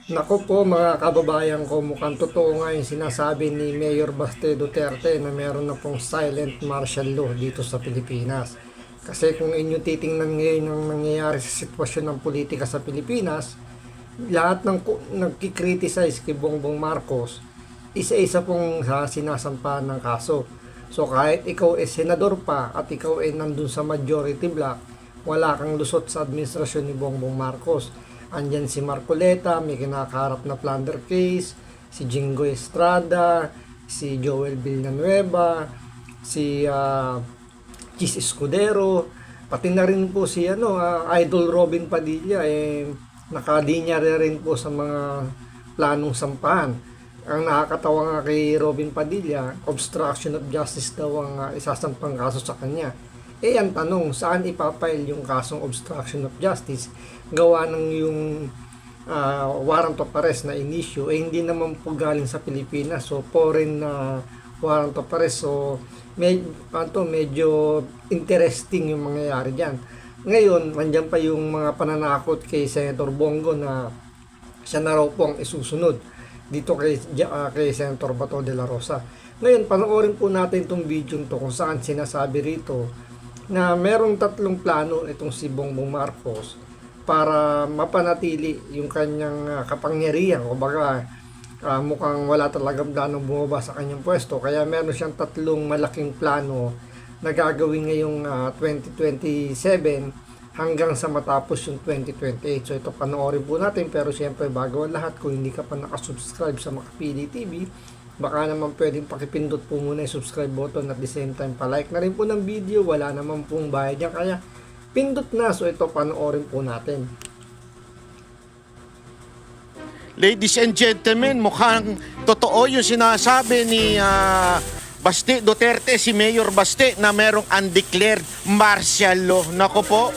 Naku po mga kababayan ko, mukhang totoo nga yung sinasabi ni Mayor Baste Duterte na meron na pong silent martial law dito sa Pilipinas. Kasi kung inyo titingnan ngayon ang nangyayari sa sitwasyon ng politika sa Pilipinas, lahat ng nagkikriticize kay Bongbong Marcos, isa-isa pong sinasampahan ng kaso. So kahit ikaw ay senador pa at ikaw ay nandun sa majority block, wala kang lusot sa administrasyon ni Bongbong Marcos. Andyan si Marcoleta, may kinakaharap na plunder case, si Jingo Estrada, si Joel Villanueva, si Chis Escudero, pati na rin po si Idol Robin Padilla, nakadinya rin po sa mga planong sampahan. Ang nakakatawa nga kay Robin Padilla, obstruction of justice daw ang isasampang kaso sa kanya. Ang tanong, saan ipapail yung kasong obstruction of justice? Gawa ng yung warrant of arrest na inisyu, hindi naman po galing sa Pilipinas. So, foreign na warrant of arrest. So, medyo interesting yung mangyayari dyan. Ngayon, nandiyan pa yung mga pananakot kay Senator Bongo na siya na raw po ang isusunod dito kay Senator Bato de la Rosa. Ngayon, panoorin po natin itong video to kung saan sinasabi rito na merong tatlong plano itong si Bongbong Marcos para mapanatili yung kanyang kapangyarihan. O baga, mukhang wala talagang planong bumaba sa kanyang pwesto. Kaya meron siyang tatlong malaking plano na gagawin ngayong 2027 hanggang sa matapos yung 2028. So ito panoorin po natin, pero siyempre bago ang lahat, kung hindi ka pa nakasubscribe sa Makapili TV, baka naman pwedeng pakipindot po muna yung subscribe button at the same time palike na rin po ng video. Wala naman pong bayad yan, kaya pindot na. So ito panoorin po natin. Ladies and gentlemen, mukhang totoo yung sinasabi ni Baste Duterte, si Mayor Baste, na merong undeclared martial law. Nako po.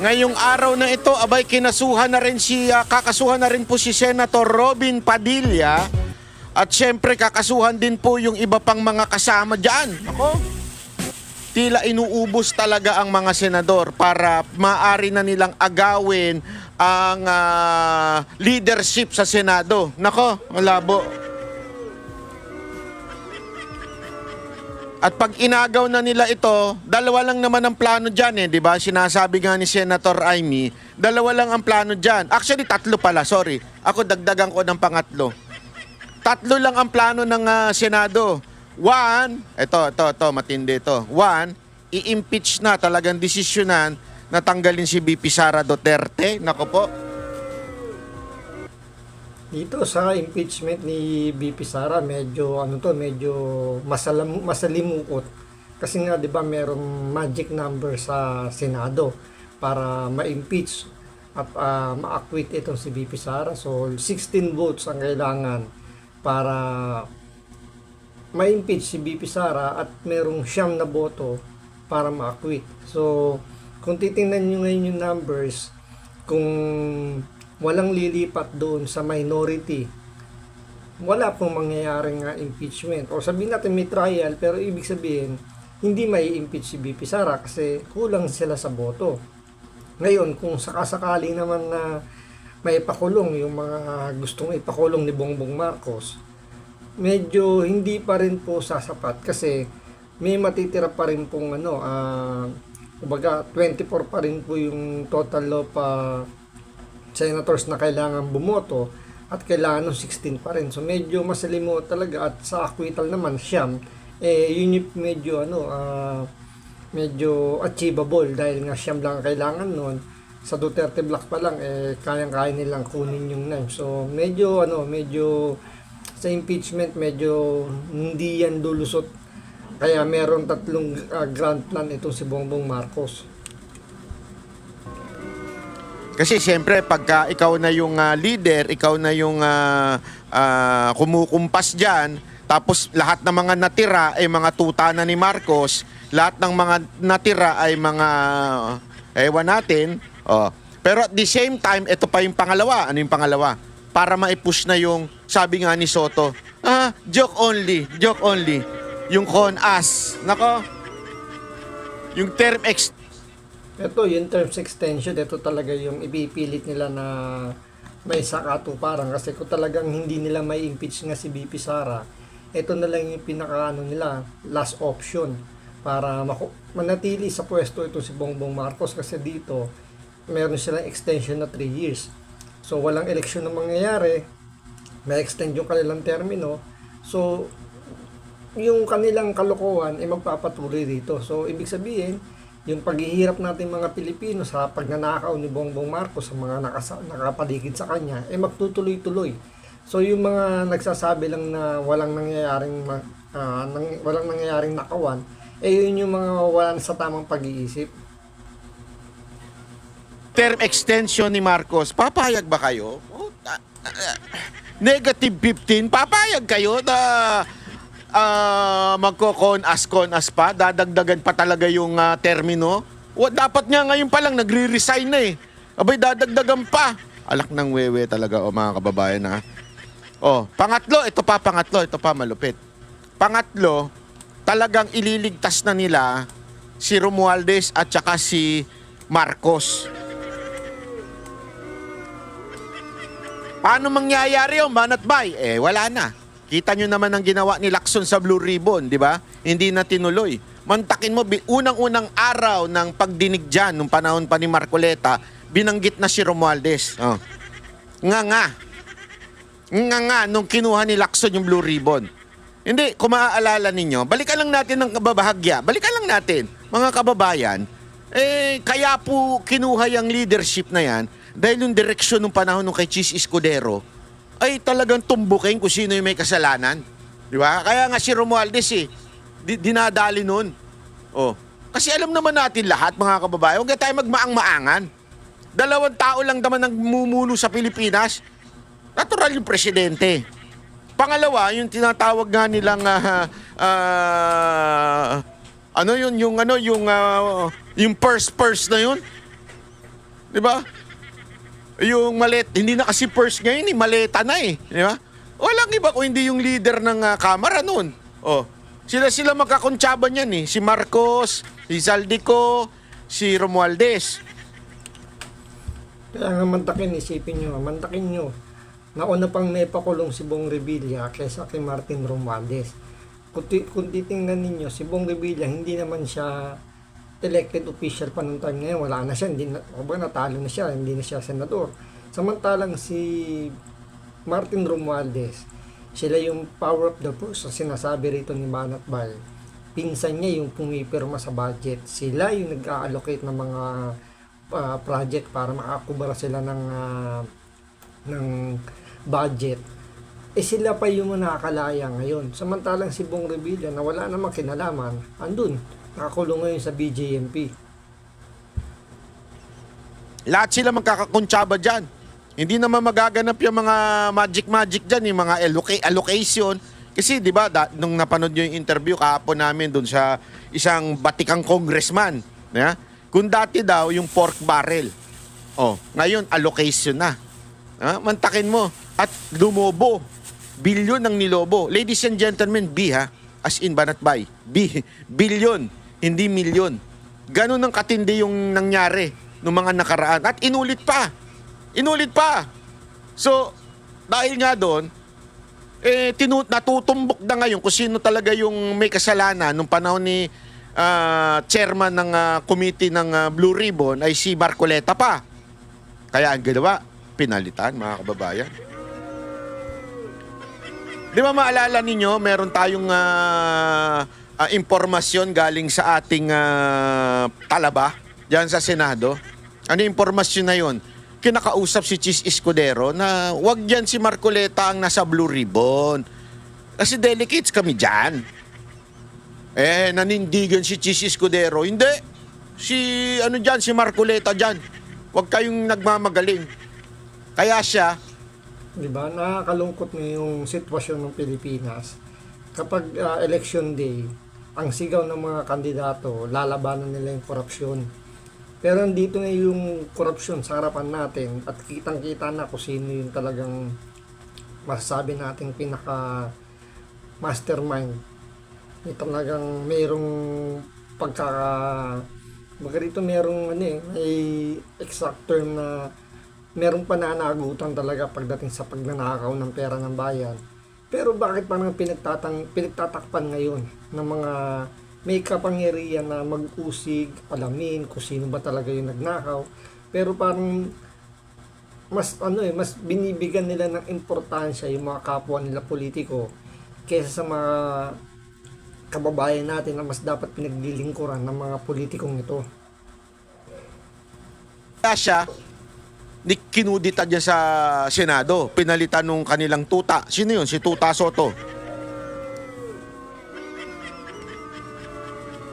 Ngayong araw na ito, abay kakasuhan na rin po si Senator Robin Padilla, at syempre kakasuhan din po yung iba pang mga kasama dyan. Ako, tila inuubos talaga ang mga senador para maaari na nilang agawin ang leadership sa Senado. Nako, malabo. At pag inagaw na nila ito, dalawa lang naman ang plano dyan di ba? Sinasabi nga ni Senator Amy, dalawa lang ang plano dyan. Actually, tatlo pala, sorry. Ako dagdagan ko ng pangatlo. Tatlo lang ang plano ng Senado. One, ito, matindi ito. One, i-impeach na, talagang desisyonan na tanggalin si VP Sara Duterte. Nako po. Dito sa impeachment ni BP Sara, medyo masalimuot. Kasi nga 'di ba merong magic number sa Senado para ma-impeach at ma-acquit itong si BP Sara. So 16 votes ang kailangan para ma-impeach si BP Sara at merong 9 na boto para ma-acquit. So kung titingnan niyo ngayon yung numbers, kung walang lilipat doon sa minority, wala pong mangyayaring impeachment. O sabihin natin may trial, pero ibig sabihin, hindi may impeach si BP Sara kasi kulang sila sa boto. Ngayon, kung sakasakali naman na may ipakulong yung mga gustong ipakulong ni Bongbong Marcos, medyo hindi pa rin po sasapat kasi may matitira pa rin pong kumbaga 24 pa rin po yung total of senators na kailangan bumoto at kailangan ng 16 pa rin. So medyo masalimo talaga, at sa acquittal naman siyam, yun yung medyo achievable dahil nga siyam lang kailangan noon. Sa Duterte Block pa lang kayang-kaya nilang kunin yung 9. So medyo sa impeachment medyo hindi yan lulusot. Kaya meron tatlong grand plan itong si Bongbong Marcos. Kasi siyempre, pagka ikaw na yung leader, ikaw na yung kumukumpas dyan, tapos lahat ng mga natira ay mga tuta na ni Marcos, lahat ng mga natira ay mga ewan natin. Pero at the same time, ito pa yung pangalawa. Ano yung pangalawa? Para maipush na yung, sabi nga ni Soto, joke only. Yung con-as. Nako, yung term Ito, yung terms extension, ito talaga yung ipipilit nila na may sakatuparan. Kasi kung talagang hindi nila may impeach nga si BP Sara, ito na lang yung pinakaano nila, last option para manatili sa pwesto ito si Bongbong Marcos. Kasi dito, meron silang extension na 3 years. So, walang eleksyon na mangyayari, may extend yung kanilang termino. So, yung kanilang kalokohan ay magpapatuloy dito. So, ibig sabihin, yung paghihirap natin mga Pilipino sa pagnanakaw ni Bongbong Marcos sa mga nakapaligid sa kanya, ay magtutuloy-tuloy. So, yung mga nagsasabi lang na walang nangyayaring nakawan, yun yung mga wala sa tamang pag-iisip. Term extension ni Marcos, papayag ba kayo? Negative 15, papayag kayo na magko-con-as pa, dadagdagan pa talaga yung termino. Dapat nga ngayon pa lang nagre-resign na eh. Abay, dadagdagan pa. Alak ng wewe talaga mga kababayan ha. Pangatlo, ito pa malupit. Pangatlo, talagang ililigtas na nila si Romualdez at saka si Marcos. Paano mangyayari yun, Banatbay? Wala na. Kita nyo naman ang ginawa ni Lacson sa Blue Ribbon, di ba? Hindi na tinuloy. Mantakin mo, unang-unang araw ng pagdinig dyan, nung panahon pa ni Marcoleta, binanggit na si Romualdez. Nga, nung kinuha ni Lacson yung Blue Ribbon. Hindi, kung maaalala ninyo, balikan lang natin ng kababahagya. Balikan lang natin, mga kababayan, kaya po kinuha yung leadership na yan, dahil yung direksyon nung panahon nung kay Chis Escudero, ay talagang tumbukin kung sino yung may kasalanan. Di ba? Kaya nga si Romualdez dinadali nun. Kasi alam naman natin lahat, mga kababayan, huwag tayo magmaang-maangan. 2 tao lang naman ang mumuno sa Pilipinas. Natural yung presidente. Pangalawa, yung tinatawag nga nilang yung purse na yun. Di ba? Yung hindi na kasi purse ngayon, maleta na eh. Di ba? Walang iba kung hindi yung leader ng kamara noon. Sila magkakuntsaban yan eh. Si Marcos, si Zaldico, si Romualdez. Kaya nga isipin nyo, nauna pang naipakulong si Bong Revilla kaysa kay Martin Romualdez. Kung titingnan ninyo, si Bong Revilla, hindi naman siya elected official pa nung time ngayon, wala na siya, natalo na siya, hindi na siya senador. Samantalang si Martin Romualdez, sila yung power of the purse, sinasabi rito ni Banat Bal. Pinsan niya yung pumipirma sa budget. Sila yung nag-allocate ng mga project para makakubara sila ng budget. Sila pa yung nakakalaya ngayon. Samantalang si Bong Revilla na wala namang kinalaman, andun, nakakulong ngayon sa BJMP. Lahat sila magkakakuntsaba dyan. Hindi naman magaganap yung mga magic dyan, yung mga allocation. Kasi di ba, nung napanood yung interview kahapon namin dun sa isang batikang congressman, kung dati daw yung pork barrel, ngayon allocation na. Mantakin mo. At lumobo. Bilyon ang nilobo. Ladies and gentlemen, as in Banatbay. Bilyon, hindi milyon. Ganun ang katindi yung nangyari ng mga nakaraan. At inulit pa. So, dahil nga doon, natutumbok na ngayon kung sino talaga yung may kasalanan nung panahon ni chairman ng committee ng Blue Ribbon ay si Marcoleta pa. Kaya ang ginawa, pinalitan, mga kababayan. Di ba maalala ninyo, meron tayong impormasyon galing sa ating talaba diyan sa Senado. Ano yung impormasyon na yun? Kinakausap si Chis Escudero na wag yan si Marcoleta ang nasa Blue Ribbon. Kasi delegates kami dyan. Nanindigan si Chis Escudero. Hindi. Si Marcoleta dyan. Wag kayong nagmamagaling. Kaya siya, di ba, nakakalungkot na yung sitwasyon ng Pilipinas. Kapag election day, ang sigaw ng mga kandidato, lalabanan nila yung korupsyon. Pero dito na yung korupsyon sa harapan natin at kitang-kita na kung sino yung talagang masasabi natin pinaka mastermind. Yung talagang mayroong Baga rito merong may exact term na merong pananagutan talaga pagdating sa pagnanakaw ng pera ng bayan. Pero bakit parang pinagtatakpan ngayon ng mga may kapangyarihan na mag-usig, alamin kung sino ba talaga yung nagnakaw. Pero parang mas binibigyan nila ng importansya yung mga kapwa nila politiko kaysa sa mga kababayan natin na mas dapat pinaglilingkuran ng mga politikong ito. Kaya siya, kinudita niya sa Senado, pinalitan nung kanilang tuta. Sino yun? Si Tuta Soto.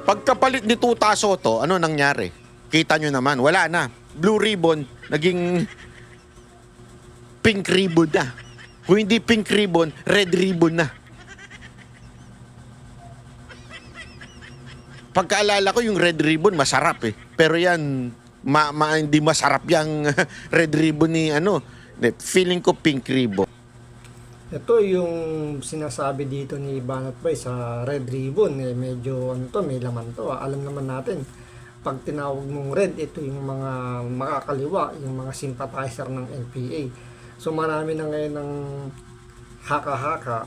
Pagkapalit ni Tuta Soto, ano nangyari? Kita nyo naman, wala na. Blue ribbon, naging pink ribbon na. Kung hindi pink ribbon, red ribbon na. Pagkaalala ko, yung red ribbon, masarap eh. Pero yan, hindi masarap yung red ribbon ni feeling ko pink ribbon. Ito yung sinasabi dito ni Banat Bay sa red ribbon. Medyo may laman to. Alam naman natin, pag tinawag mong red, ito yung mga makakaliwa, yung mga sympathizer ng NPA. So marami na ngayon ng haka-haka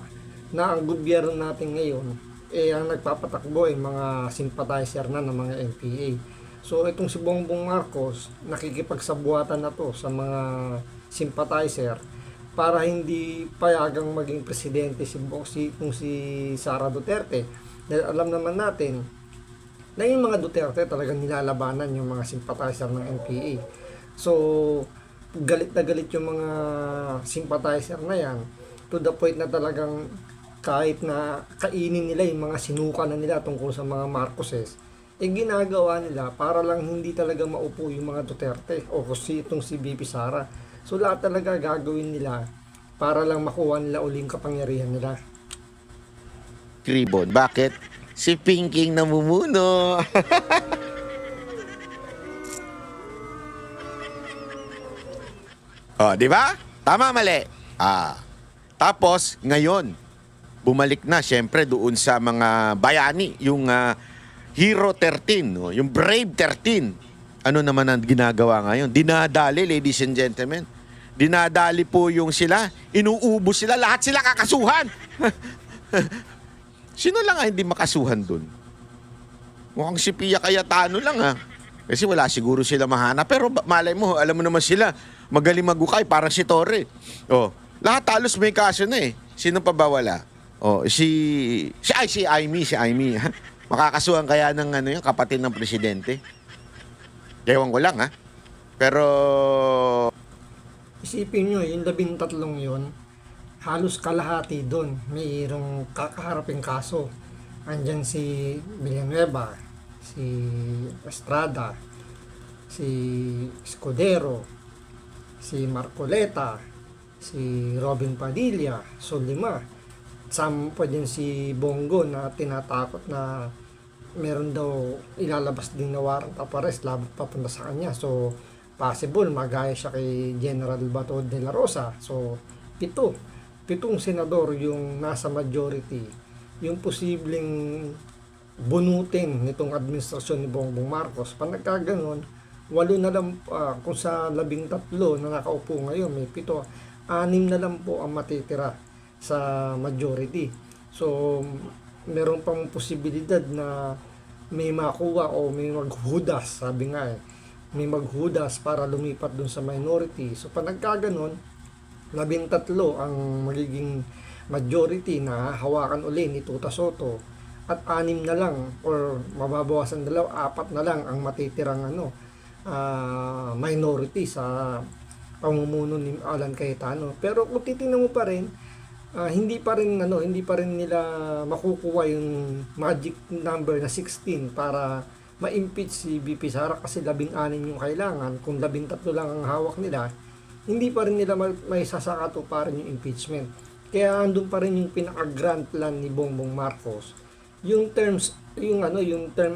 na ang gobyerno natin ngayon ang nagpapatakbo ay mga sympathizer na ng mga NPA. So itong si Bongbong Marcos nakikipagsabuatan na to sa mga sympathizer para hindi payagang maging presidente si Sara Duterte. Dahil alam naman natin na yung mga Duterte talagang nilalabanan yung mga sympathizer ng NPA. So galit na galit yung mga sympathizer na yan to the point na talagang kahit na kainin nila yung mga sinuka na nila tungkol sa mga Marcoses, ginagawa nila para lang hindi talaga maupo yung mga Duterte o itong si VP Sara. So lahat talaga gagawin nila para lang makuha nila uling kapangyarihan nila. Ribbon, bakit? Si Pinking namumuno. Oh, di ba? Tama, mali. Tapos, ngayon, bumalik na, syempre, doon sa mga bayani, yung Hero 13, no? Yung Brave 13. Ano naman ang ginagawa ngayon? Dinadali, ladies and gentlemen. Dinadali po yung sila. Inuubos sila. Lahat sila kakasuhan. Sino lang hindi makasuhan dun? Mukhang si Pia Cayetano lang Kasi wala siguro sila mahanap. Pero malay mo, alam mo naman sila, magaling magukay, parang si Torre. Lahat halos may kaso na eh. Sino pa ba wala? Si Aimee. Makakasuhan kaya ng yung kapatid ng presidente? Ewan ko lang Pero isipin nyo, yung 13 yun, halos kalahati doon. Mayroong kakaharaping kaso. Andyan si Villanueva, si Estrada, si Escudero, si Marcoleta, si Robin Padilla, so 5. Sampa din si Bongo na tinatakot na meron daw ilalabas din na warrant of arrest papunta sa kanya. So possible magaya siya kay General Bato de la Rosa. So 7 senador yung nasa majority, yung posibleng bunutin nitong administrasyon ni Bongbong Marcos. Pag nagkaganon, 8 na lang, kung sa 13 na nakaupo ngayon, may 7, 6 na lang po ang matitira sa majority. So meron pang posibilidad na may makuha o may maghudas, sabi nga may maghudas para lumipat dun sa minority. So pag nagkaganon, 13 ang magiging majority na hawakan uli ni Tuta Soto, at 6 na lang or mababawasan 2, 4 na lang ang matitirang minority sa pamumuno ni Alan Cayetano. Pero kung titingnan mo pa rin, hindi pa rin nila makukuha yung magic number na 16 para ma-impeach si VP Sara, kasi 16 yung kailangan. Kung 13 lang ang hawak nila, hindi pa rin nila may sasakato pa rin yung impeachment. Kaya andun pa rin yung pinaka-grand plan ni Bongbong Marcos, yung term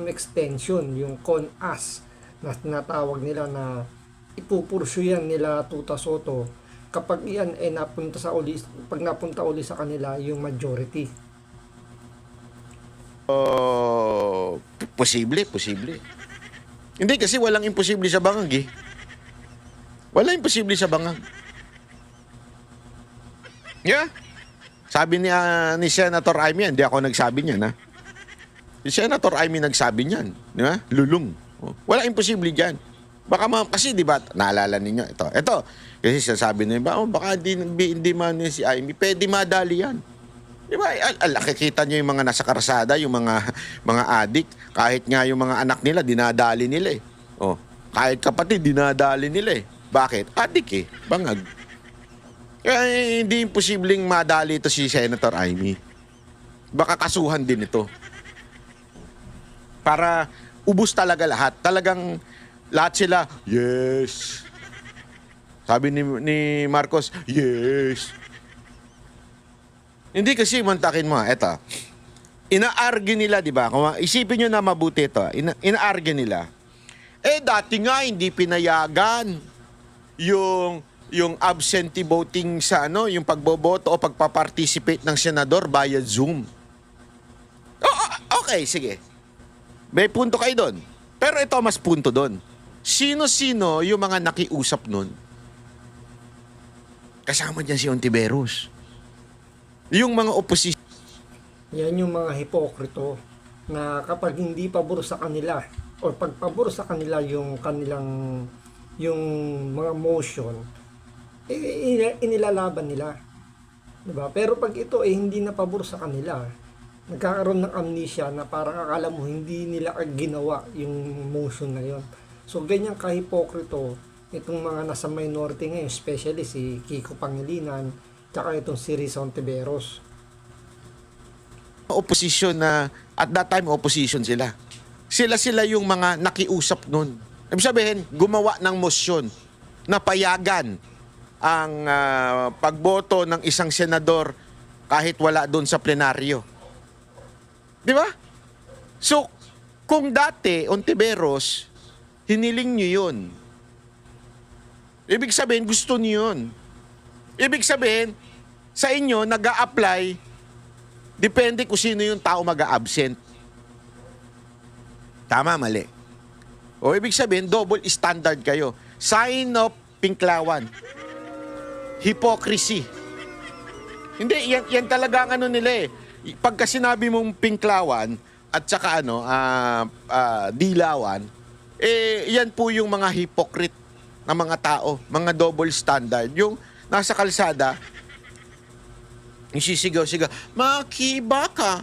extension, yung CONAS na tinatawag nila, na ipupursuyan nila Tuta Soto kapag iyan ay pag napunta uli sa kanila yung majority. Posible. Hindi kasi walang imposible sa bangag eh. Walang imposible sa bangag. Yeah. Sabi ni Senator Amy, hindi ako nagsabi niyan, ha? Si Senator Amy nagsabi niyan, di ba? Lulong. Oh, walang imposible diyan. Baka kasi di ba, naalala ninyo ito. Ito, kasi sasabi nila, baka hindi man si Amy, pwede madali yan. Di ba? Nakikita niyo yung mga nasa karsada, yung mga adik, kahit nga yung mga anak nila, dinadali nila eh. Oh, kahit kapatid, dinadali nila eh. Bakit? Adik eh, bangag. Kaya hindi imposibleng madali ito si Senator Amy. Baka kasuhan din ito. Para ubus talaga lahat. Talagang lahat sila, yes. Sabi ni Marcos, yes. Hindi kasi mantakin mo. Eto, ina-argue nila, di ba? Isipin nyo na mabuti ito. Ina-argue nila. Dati nga hindi pinayagan yung absentee voting sa yung pagboboto o pagpa-participate ng senador via Zoom. Okay, sige. May punto kayo doon. Pero ito mas punto doon. Sino-sino yung mga nakiusap nun? Kasama dyan si Ontiveros. Yung mga oposisyon. Yan yung mga hipokrito na kapag hindi pabor sa kanila o pag pabor sa kanila yung kanilang yung mga motion, inilalaban nila. Diba? Pero pag ito hindi na pabor sa kanila, nagkakaroon ng amnesia na parang akala mo hindi nila ginawa yung motion na yon. So ganyan kahipokrito itong mga nasa minority ngayon, especially si Kiko Pangilinan tsaka itong si Risa Ontiveros. Opposition na at that time opposition sila. Sila yung mga nakiusap nun. Ibig sabihin, gumawa ng motion na payagan ang pagboto ng isang senador kahit wala doon sa plenaryo. Di ba? So, kung dati, Ontiveros, hiniling nyo yun. Ibig sabihin, gusto nyo yun. Ibig sabihin, sa inyo, nag-a-apply, depende kung sino yung tao mag-a-absent. Tama, mali. O ibig sabihin, double standard kayo. Sign of pinklawan. Hypocrisy. Hindi, yan talaga ang nila eh. Pagka sinabi mong pinklawan at saka dilawan, yan po yung mga hypocrite na mga tao, mga double standard. Yung nasa kalsada, yung sisigaw-sigaw, makiba ka,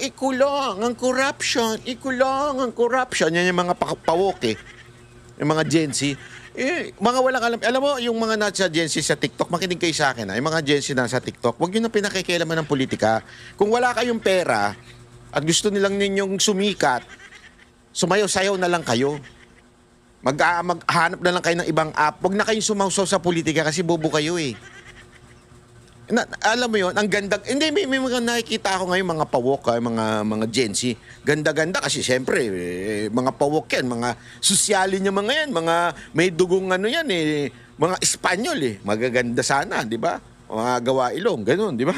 ikulong ang corruption, ikulong ang corruption. Yan yung mga pawok eh. Yung mga Gen Z. Mga walang alam. Alam mo, yung mga nasa Gen Z sa TikTok, makinig kayo sa akin. Yung mga Gen Z na sa TikTok, huwag yun na pinakikialaman ng politika. Kung wala kayong pera at gusto nilang ninyong sumikat, sumayaw-sayaw na lang kayo. Maghanap na lang kayo ng ibang app. Huwag na kayong sumawsaw sa politika kasi bobo kayo eh. Alam mo yun, ang ganda. Hindi, may mga nakikita ako ngayon, mga pawok, mga Gen Z. Ganda-ganda kasi siyempre, mga pawok yan, mga sosyali niya mga yan, mga may dugong yan mga Espanyol Magaganda sana, di ba? Mga gawa ilong, ganun, di ba?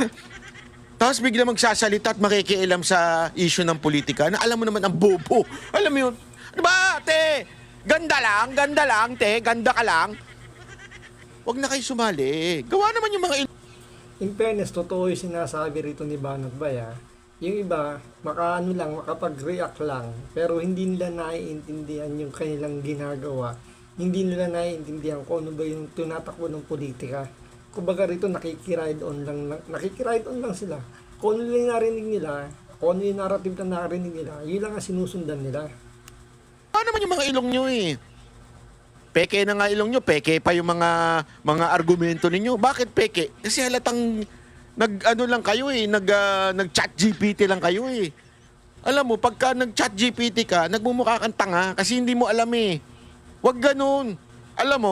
Tapos bigla magsasalita at makikialam sa issue ng politika na alam mo naman ang bobo. Alam mo yun, di ba, te? Ganda lang, te, ganda ka lang. Huwag na kayo sumali. Gawa naman yung mga In fairness, totoo yung sinasabi rito ni Banat Baya. Yung iba, makapag-react lang, pero hindi nila naiintindihan yung kanilang ginagawa. Hindi nila naiintindihan kung ano ba yung tunatakbo ng politika. Kumbaga rito, nakikiride on lang sila. Kung ano yung narinig nila, kung ano yung narrative na narinig nila, yun lang ang sinusundan nila. Ano naman yung mga ilong nyo Peke na nga ilong nyo, peke pa yung mga argumento ninyo. Bakit peke? Kasi halatang lang kayo nag-chat GPT lang kayo Alam mo, pagka nag-chat GPT ka, nagmumukha kang tanga kasi hindi mo alam Huwag ganun. Alam mo,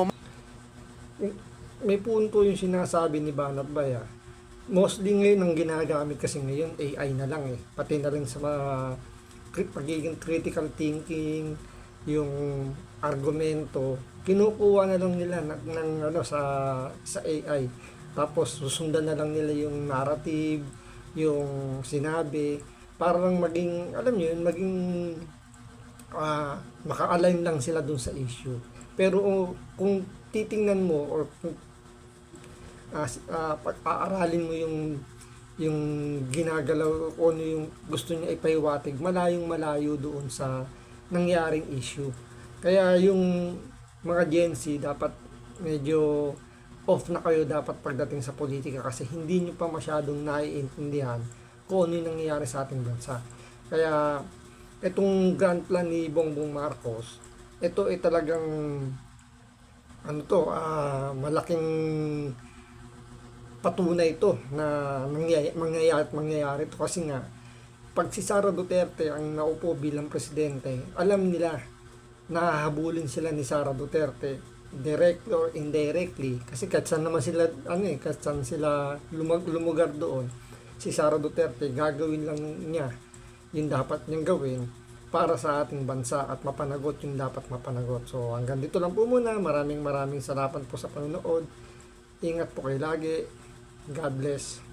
may punto yung sinasabi ni Banat Baya. Mostly ngayon ang ginagamit kasi ngayon, AI na lang Pati na rin sa pagiging critical thinking, yung argumento, kinukuha na lang nila sa AI. Tapos susundan na lang nila yung narrative, yung sinabi, para lang maging, alam niyo yun, maging maka-align lang sila dun sa issue. Pero kung titingnan mo or kung pag-aaralin mo yung ginagalaw o ano yung gusto niya ipahiwatig, malayong malayo doon sa nangyaring issue. Kaya yung mga Gen Z dapat medyo off na kayo dapat pagdating sa politika kasi hindi nyo pa masyadong naiintindihan kung ano yung nangyayari sa ating bansa. Kaya itong grand plan ni Bongbong Marcos, ito ay talagang malaking patunay ito na mangyayari ito kasi nga pag si Sara Duterte ang naupo bilang presidente, alam nila nahahabulin sila ni Sara Duterte directly or indirectly kasi kahit saan naman sila kahit saan sila lumugar doon, si Sara Duterte gagawin lang niya yung dapat niyang gawin para sa ating bansa at mapanagot yung dapat mapanagot. So hanggang dito lang po muna. Maraming salamat po sa panonood. Ingat po kayo lagi. God bless.